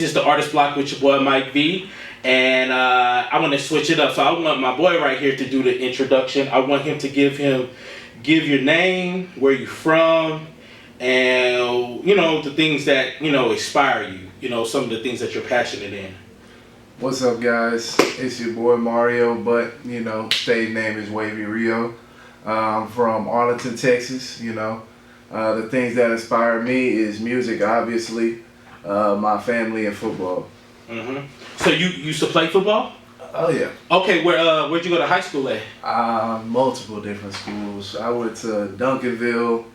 This is the Artist Block with your boy Mike V, and I want to switch it up. So I want my boy right here to do the introduction. I want him to give your name, where you from, and the things that inspire you. Some of the things that you're passionate in. What's up, guys? It's your boy Mario, but stage name is Wavy Rio. I'm from Arlington, Texas. The things that inspire me is music, obviously. My family and football. So you used to play football? Oh yeah. Okay, where'd you go to high school at? Multiple different schools. I went to Duncanville,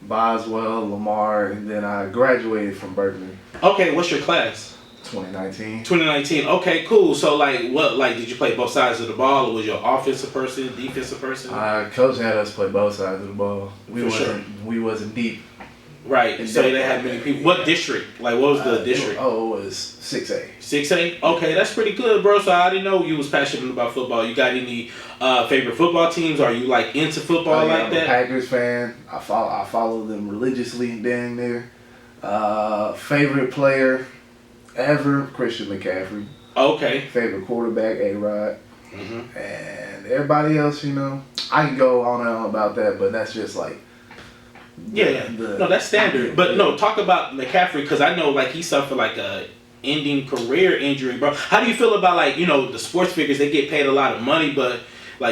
Boswell, Lamar, and then I graduated from Berkeley. Okay, what's your class? 2019. 2019. Okay, cool. So did you play both sides of the ball, or was you an offensive person, defensive person? Coach had us play both sides of the ball. We wasn't deep. Right, so they had many people. What district? What was the district? It was 6A. 6A? Okay, that's pretty good, bro. So I didn't know you was passionate about football. You got any favorite football teams? Are you into football like I'm that? I'm a Packers fan. I follow them religiously, dang near. Favorite player ever, Christian McCaffrey. Okay. Favorite quarterback, A-Rod. And everybody else, I can go on and on about that, but that's just no, that's standard. But no, talk about McCaffrey, because I know he suffered a ending career injury, bro. How do you feel about the sports figures? They get paid a lot of money, but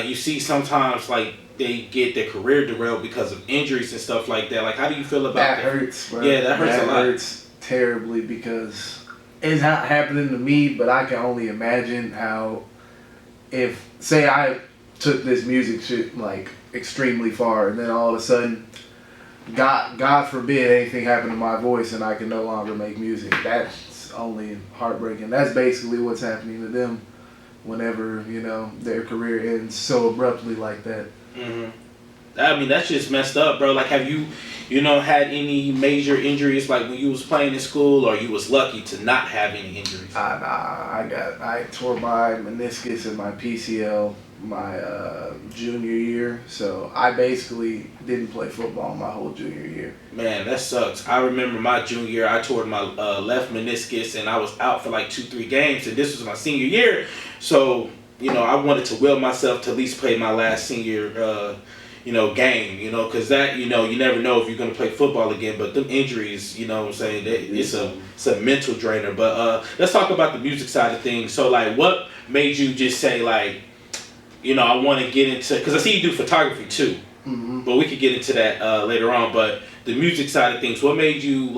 you see sometimes they get their career derailed because of injuries and stuff like that. How do you feel about that? That hurts, bro. Yeah, that hurts a lot. That hurts terribly because it's not happening to me, but I can only imagine how say I took this music shit extremely far, and then all of a sudden, God forbid anything happened to my voice and I can no longer make music. That's only heartbreaking. That's basically what's happening to them whenever, their career ends so abruptly like that. I mean, that's just messed up, bro. Have you, had any major injuries when you was playing in school, or you was lucky to not have any injuries? I tore my meniscus and my PCL my junior year, so I basically didn't play football my whole junior year. Man, that sucks. I remember my junior year, I tore my left meniscus, and I was out for 2-3 games, and this was my senior year, so I wanted to will myself to at least play my last senior game, because that, you never know if you're going to play football again, but them injuries, what I'm saying, it's a mental drainer. But let's talk about the music side of things. So what made you just say I want to get into, because I see you do photography too, but we could get into that later on. But the music side of things, what made you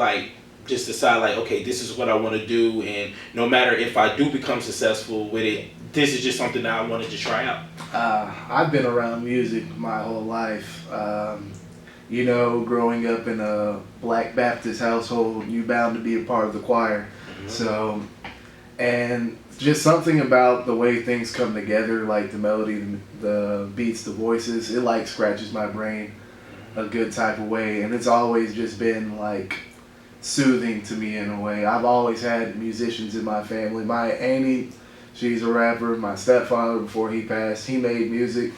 just decide okay, this is what I want to do, and no matter if I do become successful with it, this is just something that I wanted to try out? I've been around music my whole life. Growing up in a Black Baptist household, you bound to be a part of the choir. So, and just something about the way things come together, the melody, the beats, the voices, it scratches my brain a good type of way, and it's always just been soothing to me in a way. I've always had musicians in my family. My auntie, she's a rapper. My stepfather, before he passed, he made music,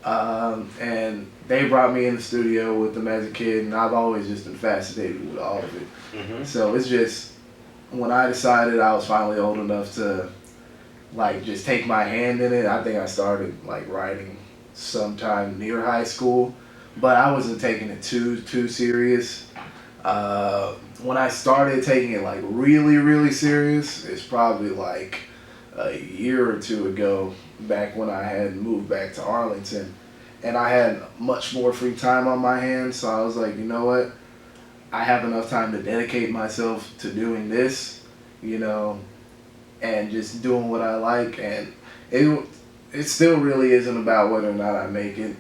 and they brought me in the studio with them as a kid, and I've always just been fascinated with all of it. So it's just, when I decided I was finally old enough to just take my hand in it, I think I started writing sometime near high school, but I wasn't taking it too serious. When I started taking it really, really serious, it's probably a year or two ago, back when I had moved back to Arlington, and I had much more free time on my hands, so I was like, you know what, I have enough time to dedicate myself to doing this, and just doing what I like, and it still really isn't about whether or not I make it.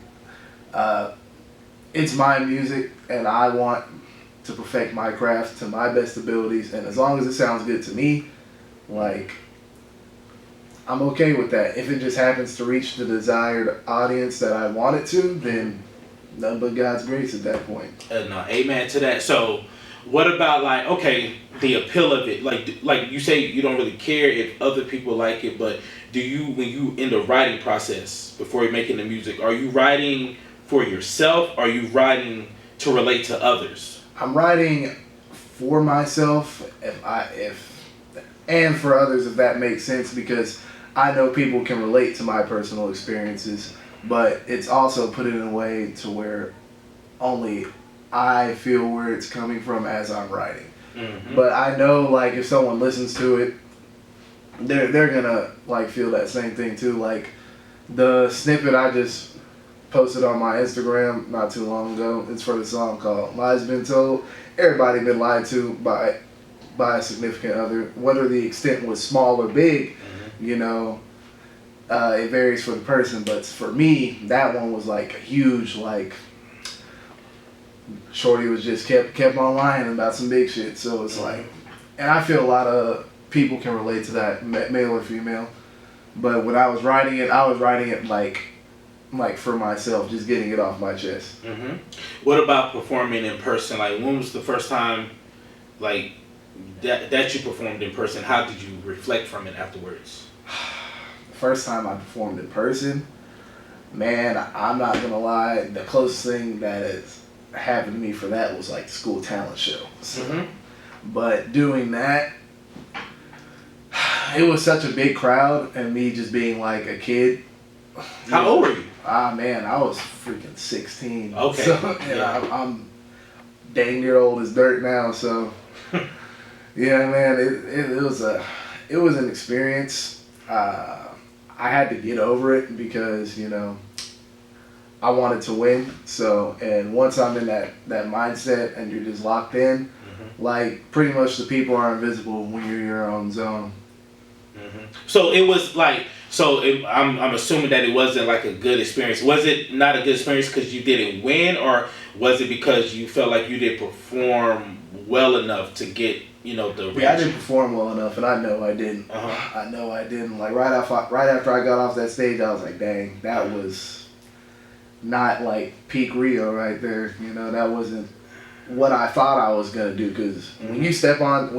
It's my music, and I want to perfect my craft to my best abilities, and as long as it sounds good to me, I'm okay with that. If it just happens to reach the desired audience that I want it to, then none but God's grace at that point. No, amen to that. So, what about okay, the appeal of it? Like you say, you don't really care if other people like it, but do you, when you in the writing process before you're making the music, are you writing for yourself? Or are you writing to relate to others? I'm writing for myself. If and for others if that makes sense, because I know people can relate to my personal experiences, but it's also put it in a way to where only I feel where it's coming from as I'm writing. Mm-hmm. But I know like if someone listens to it, they're gonna like feel that same thing too. Like the snippet I just posted on my Instagram not too long ago, it's for the song called Lies Been Told. Everybody been lied to by a significant other, whether the extent was small or big. Mm-hmm. You know, it varies for the person, but for me that one was like a huge, like shorty was just kept on lying about some big shit. So it's like, and I feel a lot of people can relate to that, male or female. But when I was writing it like for myself, just getting it off my chest. Mm-hmm. What about performing in person? Like, when was the first time, like, that you performed in person? How did you reflect from it afterwards? The first time I performed in person, man, I'm not gonna lie, the closest thing that has happened to me for that was like the school talent show. So, but doing that, it was such a big crowd, and me just being like a kid. How old were you? Man, I was freaking 16. Okay. So, and I'm dang near old as dirt now. So, yeah, man, it was an experience. I had to get over it because I wanted to win. So, and once I'm in that mindset and you're just locked in, like pretty much the people are invisible when you're in your own zone. Mm-hmm. So it was like, I'm assuming that it wasn't like a good experience. Was it not a good experience because you didn't win, or was it because you felt like you didn't perform well enough to get the reaction? Yeah, I didn't perform well enough, and I know I didn't. I know I didn't. Like right after I got off that stage, I was like, dang, that was not like peak Rio right there. That wasn't what I thought I was gonna do, because when you step on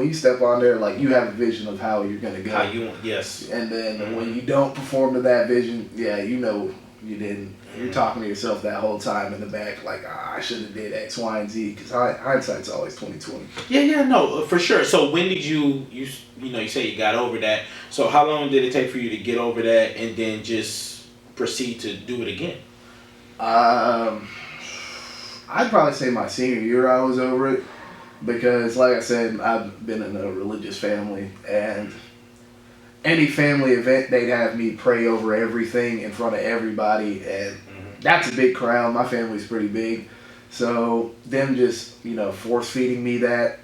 there, like you have a vision of how you're gonna go. How you want, yes. And then when you don't perform to that vision, yeah, you didn't. You're talking to yourself that whole time in the back, like I should have did X, Y, and Z, because hindsight's always 20/20. Yeah, no, for sure. So when did you say you got over that? So how long did it take for you to get over that and then just proceed to do it again? I'd probably say my senior year I was over it, because like I said, I've been in a religious family, and any family event they'd have me pray over everything in front of everybody, and that's a big crowd. My family's pretty big, so them just force feeding me that,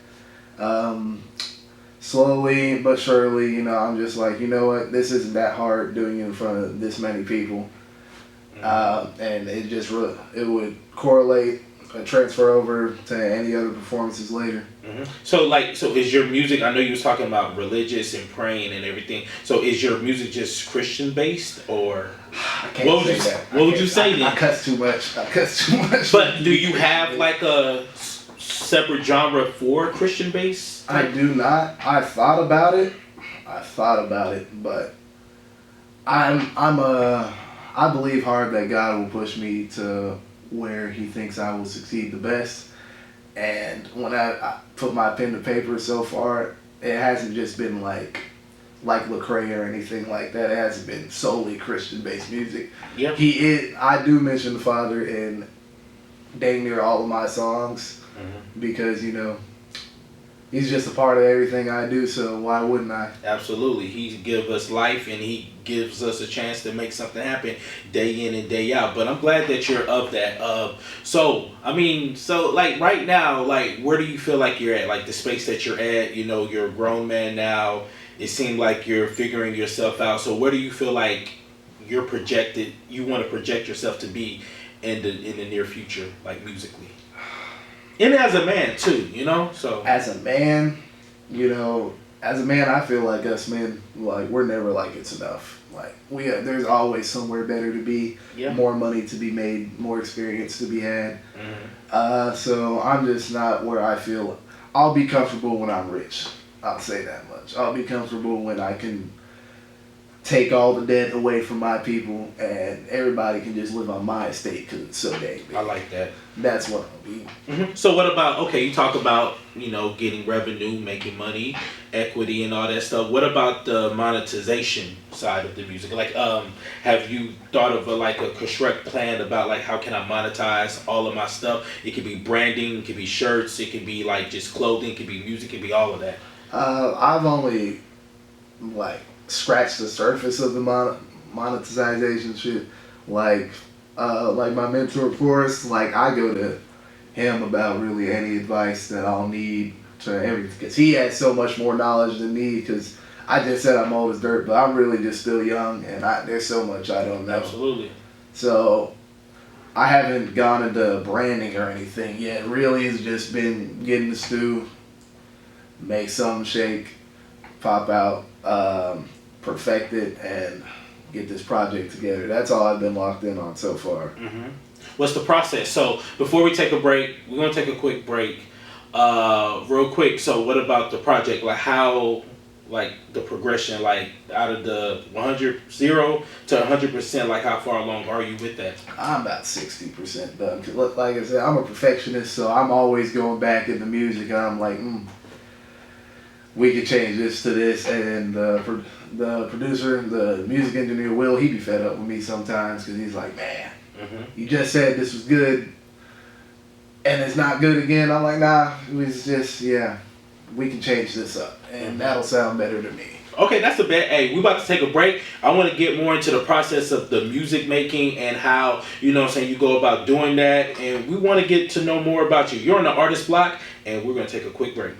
slowly but surely, I'm just like, you know what, this isn't that hard doing it in front of this many people. And it would correlate and transfer over to any other performances later. So is your music, I know you was talking about religious and praying and everything, so is your music just Christian based, or I can't say that. What would you say then? I cuss too much. But do you have like a separate genre for Christian based? I do not. I thought about it, but I believe hard that God will push me to where He thinks I will succeed the best. And when I put my pen to paper so far, it hasn't just been like Lecrae or anything like that. It hasn't been solely Christian-based music. Yep. I do mention the Father in dang near all of my songs, because He's just a part of everything I do, so why wouldn't I? Absolutely. He gives us life, and He gives us a chance to make something happen day in and day out. But I'm glad that you're of that. So like right now, like where do you feel like you're at? Like the space that you're at, you're a grown man now. It seemed like you're figuring yourself out. So where do you feel like you want to project yourself to be in the near future, like musically? And as a man too, so. As a man, I feel like us men, like we're never like it's enough. Like there's always somewhere better to be, more money to be made, more experience to be had. So I'm just not where I feel. I'll be comfortable when I'm rich. I'll say that much. I'll be comfortable when I can take all the debt away from my people, and everybody can just live on my estate because it's so dang big. I like that. That's what I'll be. So what about, okay, you talk about, getting revenue, making money, equity and all that stuff. What about the monetization side of the music? Like, have you thought of a construct plan about like how can I monetize all of my stuff? It could be branding, it could be shirts, it could be like just clothing, it could be music, it could be all of that. I've only like scratched the surface of the monetization shit. Like my mentor, Forrest, like I go to him about really any advice that I'll need to everything, because he has so much more knowledge than me. Because I just said I'm old as dirt, but I'm really just still young, and there's so much I don't know. Absolutely. So I haven't gone into branding or anything yet. Really, it's just been getting the stew, make something shake, pop out, perfect it, and get this project together. That's all I've been locked in on so far. What's the process? So before we take a break, we're gonna take a quick break, real quick. So what about the project? Like how, like the progression, like out of the 0 to 100%, like how far along are you with that? I'm about 60% done. 'Cause like I said, I'm a perfectionist, so I'm always going back into music, and I'm like, we could change this to this, and the producer, the music engineer, Will, he be fed up with me sometimes because he's like, man, you just said this was good, and it's not good again. I'm like, nah, it was just, we can change this up, and that'll sound better to me. Okay, that's a bet. Hey, we about to take a break. I want to get more into the process of the music making and how, you go about doing that, and we want to get to know more about you. You're on the Artist Block, and we're going to take a quick break.